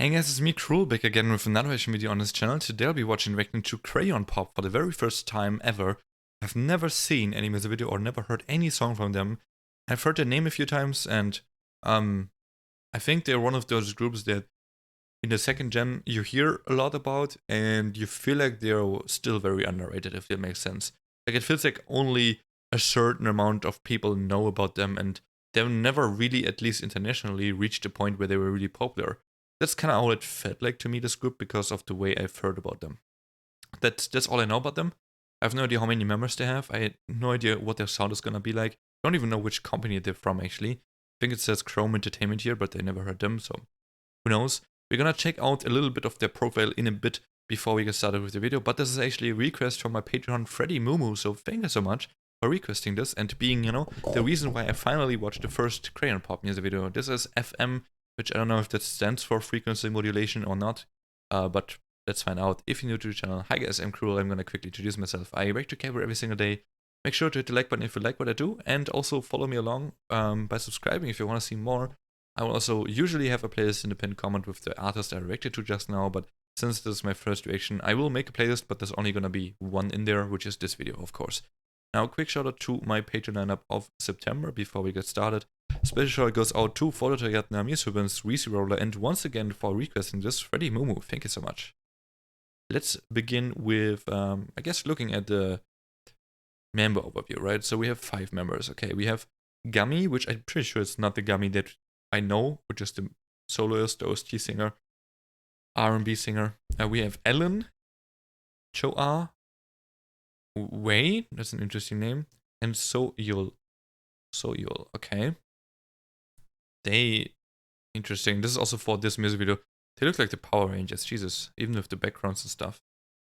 Hey guys, it's me, Cruel, back again with another reaction video on this channel. Today I'll be reacting to Crayon Pop for the very first time ever. I've never seen any music video or never heard any song from them. I've heard their name a few times and I think they're one of those groups that in the second gen you hear a lot about and you feel like they're still very underrated, if that makes sense. Like it feels like only a certain amount of people know about them and they've never really, at least internationally, reached a point where they were really popular. That's kind of how it felt like to me, this group, because of the way I've heard about them. That's all I know about them. I have no idea how many members they have. I had no idea what their sound is gonna be like. I don't even know which company they're from, actually. I think it says Chrome Entertainment here, but I never heard them, so who knows. We're gonna check out a little bit of their profile in a bit before we get started with the video, but this is actually a request from my Patreon, Freddy Mumu, so thank you so much for requesting this and being, the reason why I finally watched the first Crayon Pop music video. This is FM, which I don't know if that stands for frequency modulation or not, but let's find out. If you're new to the channel, hi guys, I'm Cruel. I'm gonna quickly introduce myself. I react to K-pop every single day. Make sure to hit the like button if you like what I do, and also follow me along by subscribing if you want to see more. I will also usually have a playlist in the pinned comment with the artist I reacted to just now, but since this is my first reaction, I will make a playlist, but there's only gonna be one in there, which is this video, of course. Now, a quick shout out to my Patreon lineup of September before we get started. Special shout out goes out to Fototoyatna, Miesubens, Reese Roller, and once again for requesting this, Freddy Mumu. Thank you so much. Let's begin with, I guess, looking at the member overview, right? So we have 5 members. Okay, we have Gummy, which I'm pretty sure it's not the Gummy that I know, which is the soloist, the OST singer, R&B singer. We have Ellen, Choa, Wei, that's an interesting name, and Soyul. Soyul, okay. Interesting. This is also for this music video. They look like the Power Rangers, Jesus, even with the backgrounds and stuff.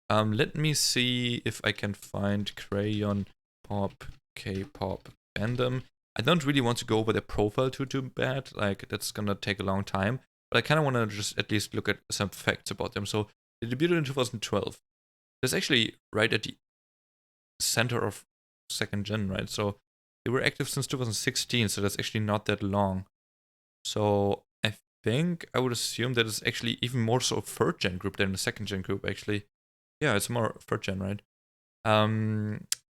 Let me see if I can find Crayon Pop K-pop fandom. I don't really want to go over their profile too bad, like that's gonna take a long time, but I kind of want to just at least look at some facts about them. So they debuted in 2012. That's actually right at the center of second gen, right? So they were active since 2016, so that's actually not that long. So I think I would assume that it's actually even more so a third gen group than a second gen group, actually. Yeah, it's more third gen, right?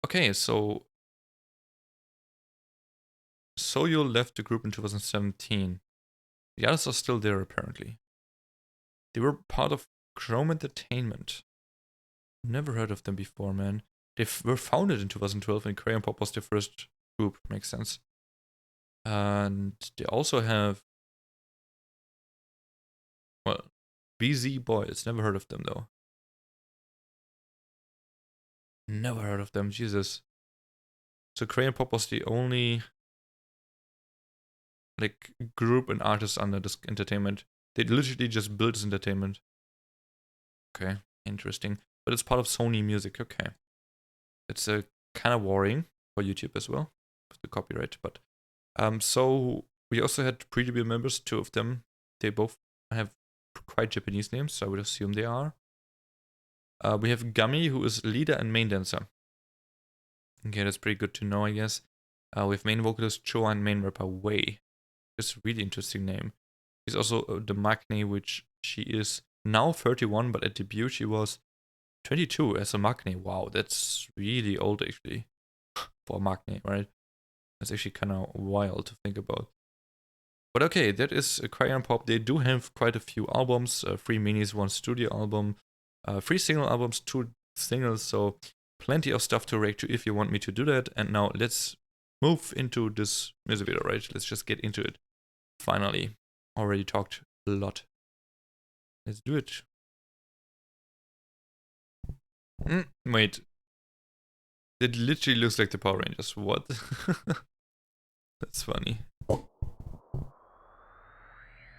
Okay, so Soyul left the group in 2017. The others are still there, apparently. They were part of Chrome Entertainment. Never heard of them before, man. They were founded in 2012 and Crayon Pop was their first group, makes sense. And they also have, well, BZ Boys. Never heard of them though. Never heard of them, Jesus. So Crayon Pop was the only like group and artist under this entertainment. They literally just built this entertainment. Okay, interesting. But it's part of Sony Music, okay. It's kind of worrying for YouTube as well, with the copyright, but so we also had pre-debut members, 2 of them. They both have quite Japanese names, so I would assume they are. We have Gummy, who is leader and main dancer. Okay, that's pretty good to know, I guess. We have main vocalist Choa and main rapper Wei. It's a really interesting name. He's also the maknae, which she is now 31, but at debut she was 22 as a maknae. Wow, that's really old actually for a maknae, right? That's actually kind of wild to think about. But okay, that is Crayon Pop. They do have quite a few albums, 3 minis, 1 studio album, 3 single albums, 2 singles, so plenty of stuff to react to if you want me to do that. And now let's move into this music video, right? Let's just get into it. Finally, already talked a lot. Let's do it. Wait. It literally looks like the Power Rangers. What? That's funny.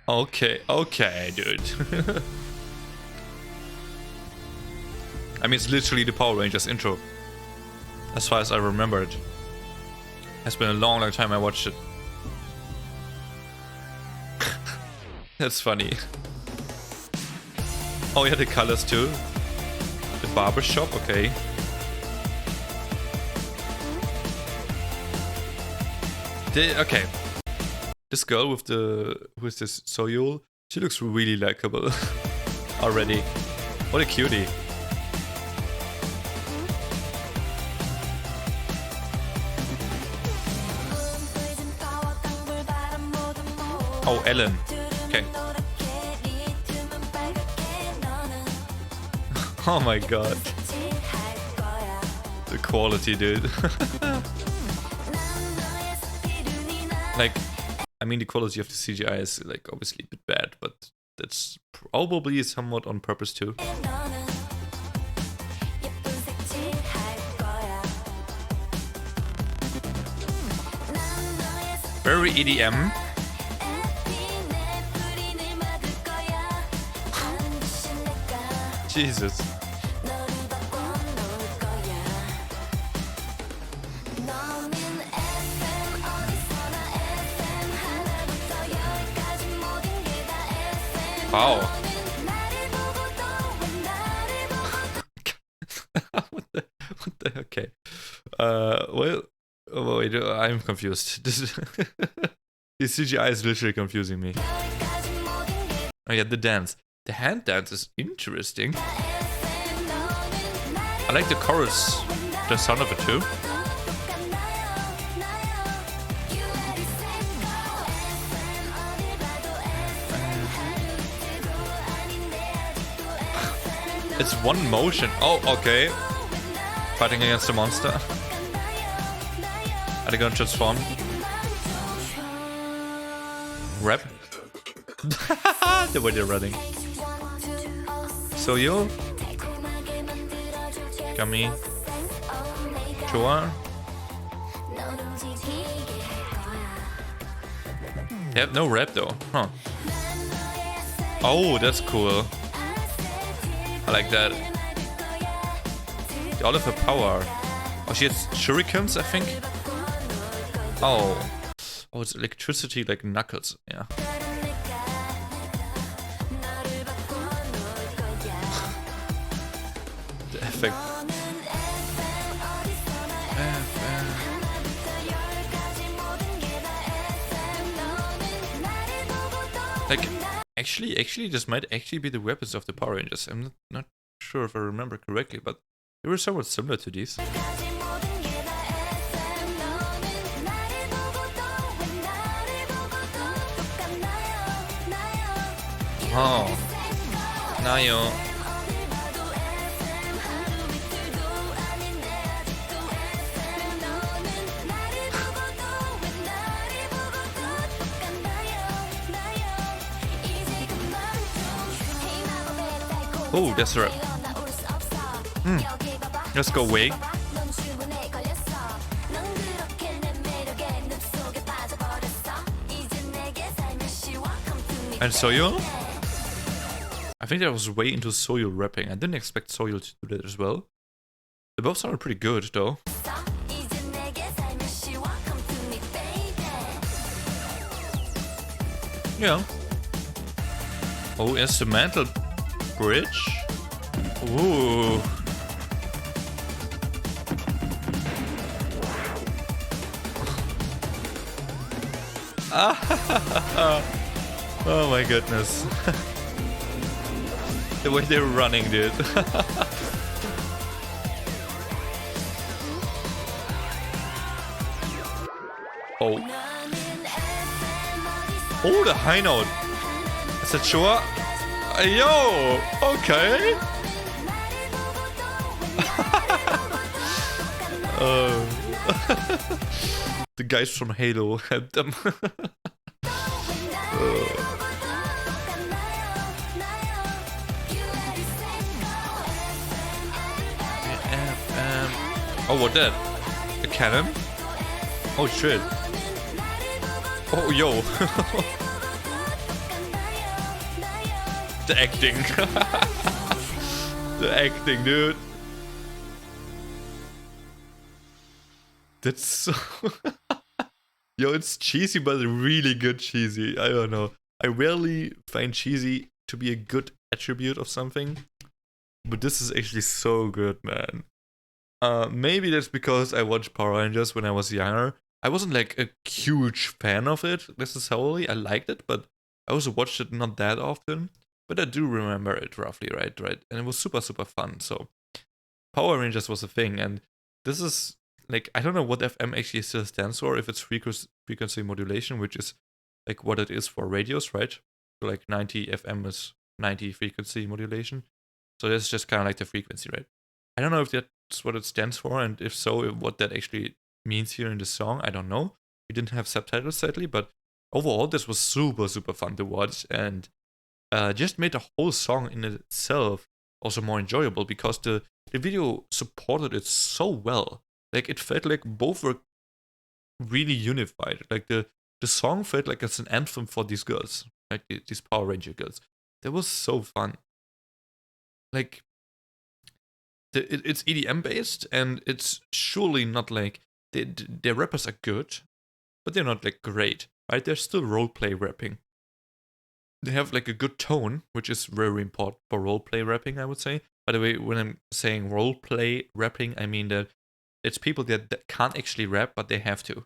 Okay, dude. I mean, it's literally the Power Rangers intro. As far as I remember it. It's been a long time I watched it. That's funny. Oh yeah, the colors too. The barber shop, okay. Okay. This girl with this Soyul, She looks really likable already. What a cutie. Oh, Ellen. Okay. Oh my god. The quality, dude. Like, I mean, the quality of the CGI is like obviously a bit bad, but that's probably somewhat on purpose too. Very EDM. Jesus. Wow. What the okay. Well, oh, wait, I'm confused. The CGI is literally confusing me. Oh yeah, the dance. The hand dance is interesting. I like the chorus, the sound of it too. It's one motion. Oh, okay. Fighting against the monster. Are they gonna transform? Rap? The way they're running. Soyo? Gummy? Joa? They have no rap though, huh? Oh, that's cool. I like that. All of her power. Oh, she has shurikens, I think. Oh. Oh, it's electricity like Knuckles. Yeah. The effect. Like, actually, this might actually be the weapons of the Power Rangers. I'm not sure if I remember correctly, but they were somewhat similar to these. Oh, Nayo. Oh, that's right. Let's go away. And Soyo? I think that was way into Soyo rapping. I didn't expect Soyo to do that as well. They both sounded pretty good though. Yeah. Oh, instrumental bridge. Ooh. Oh my goodness. The way they're running, dude. Oh. Oh, the high note. Is that sure? Yo, okay. The guys from Halo helped them. Oh, what that? A cannon? Oh shit. Oh yo. The acting. The acting, dude. That's so... Yo, it's cheesy, but really good cheesy. I don't know. I rarely find cheesy to be a good attribute of something. But this is actually so good, man. Maybe that's because I watched Power Rangers when I was younger. I wasn't like a huge fan of it necessarily. I liked it, but I also watched it not that often, but I do remember it roughly, right? Right, and it was super super fun. So Power Rangers was a thing, and this is like I don't know what FM actually still stands for. If it's frequency modulation, which is like what it is for radios, right? So like 90 FM is 90 frequency modulation. So that's just kind of like the frequency, right? I don't know if that's what it stands for, and if so, what that actually means here in the song. I don't know. We didn't have subtitles sadly, but overall, this was super super fun to watch, and just made the whole song in itself also more enjoyable because the video supported it so well. Like it felt like both were really unified. Like the song felt like it's an anthem for these girls, like these Power Ranger girls. That was so fun. Like it's EDM based, and it's surely not like their rappers are good, but they're not like great, right? They're still roleplay rapping. They have like a good tone, which is very important for roleplay rapping, I would say. By the way, when I'm saying roleplay rapping, I mean that it's people that can't actually rap, but they have to.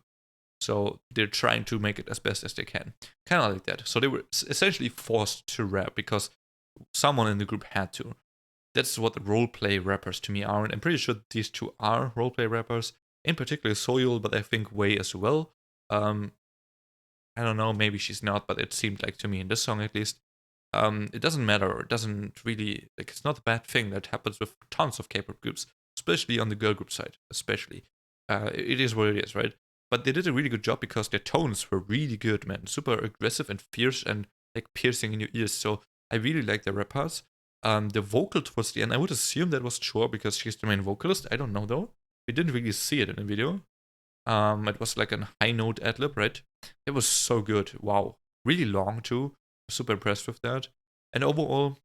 So they're trying to make it as best as they can. Kind of like that. So they were essentially forced to rap because someone in the group had to. That's what roleplay rappers to me are. And I'm pretty sure these two are roleplay rappers. In particular, Soyul, but I think Wei as well. I don't know, maybe she's not, but it seemed like to me in this song at least. It doesn't matter. It doesn't really, like, it's not a bad thing that happens with tons of K-pop groups, especially on the girl group side, especially. It is what it is, right? But they did a really good job because their tones were really good, man. Super aggressive and fierce and like piercing in your ears. So I really like the rappers. The vocal towards the end, I would assume that was Chor because she's the main vocalist. I don't know though. We didn't really see it in the video. It was like a high note ad lib, right? It was so good. Wow. Really long too. Super impressed with that. And overall,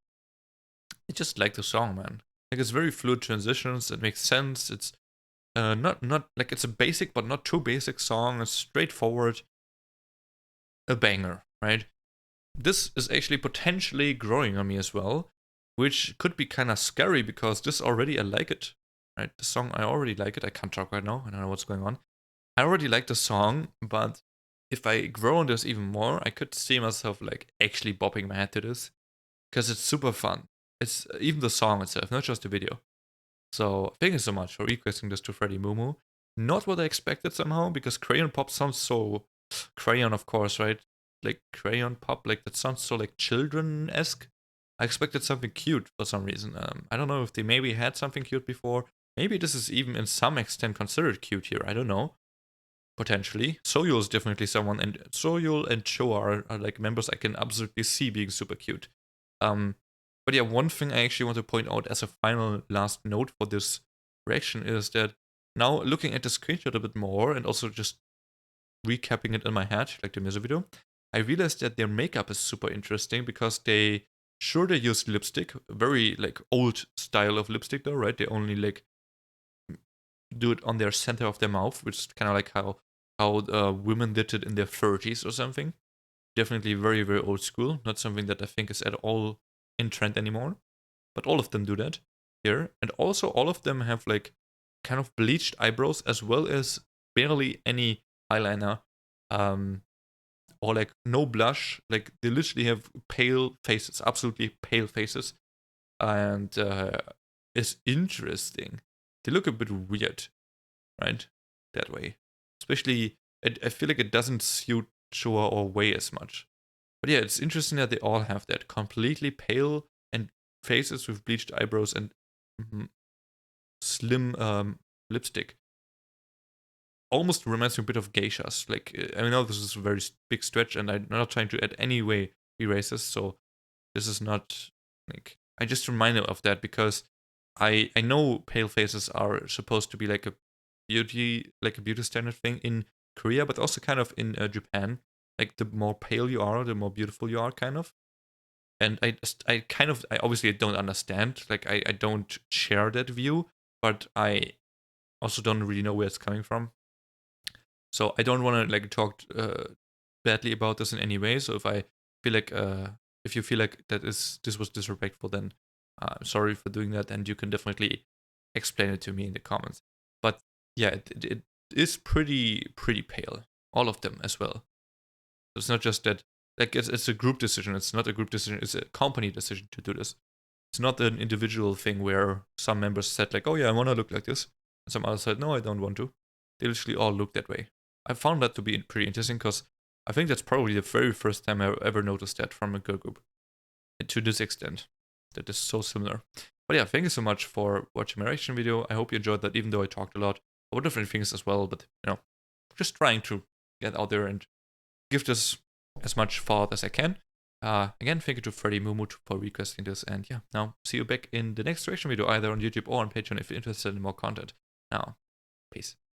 I just like the song, man. Like it's very fluid transitions. It makes sense. It's not like it's a basic but not too basic song. It's straightforward. A banger, right? This is actually potentially growing on me as well, which could be kind of scary because this already I like it. Right? The song I already like it. I can't talk right now. I don't know what's going on. I already like the song, but if I grow on this even more, I could see myself like actually bopping my head to this because it's super fun. It's even the song itself, not just the video. So thank you so much for requesting this to Freddy Mumu. Not what I expected somehow because Crayon Pop sounds so crayon, of course, right? Like Crayon Pop, like that sounds so like children-esque. I expected something cute for some reason. I don't know if they maybe had something cute before. Maybe this is even in some extent considered cute here. I don't know. Potentially. Soyul is definitely someone, and Soyul and Cho are like members I can absolutely see being super cute. But yeah, one thing I actually want to point out as a final last note for this reaction is that now looking at the screenshot a bit more and also just recapping it in my head, like the music video, I realized that their makeup is super interesting because they use lipstick, very like old style of lipstick though, right? They only like do it on their center of their mouth, which is kind of like how women did it in their 30s or something. Definitely very very old school. Not something that I think is at all in trend anymore. But all of them do that here, and also all of them have like kind of bleached eyebrows as well as barely any eyeliner, or like no blush. Like they literally have pale faces, absolutely pale faces, and it's interesting. They look a bit weird, right? That way. Especially, I feel like it doesn't suit Showa or Wei as much. But yeah, it's interesting that they all have that completely pale and faces with bleached eyebrows and slim lipstick. Almost reminds me a bit of geishas. Like, I know this is a very big stretch, and I'm not trying to add any way be racist, so this is not like I just reminded of that because I know pale faces are supposed to be like a beauty standard thing in Korea, but also kind of in Japan. Like the more pale you are, the more beautiful you are, kind of. And I obviously don't understand. Like I don't share that view, but I also don't really know where it's coming from. So I don't want to like talk badly about this in any way. So feel like if you feel like this was disrespectful, then I'm sorry for doing that, and you can definitely explain it to me in the comments. But yeah, it is pretty pale, all of them as well. So it's not just that like it's a group decision. It's not a group decision. It's a company decision to do this. It's not an individual thing where some members said like, oh yeah, I want to look like this, and some others said, no, I don't want to. They literally all look that way. I found that to be pretty interesting because I think that's probably the very first time I ever noticed that from a girl group to this extent. That is so similar. But yeah, thank you so much for watching my reaction video. I hope you enjoyed that, even though I talked a lot about different things as well. But, just trying to get out there and give this as much thought as I can. Again, thank you to Freddy Mumut for requesting this. And yeah, now see you back in the next reaction video, either on YouTube or on Patreon if you're interested in more content. Now, peace.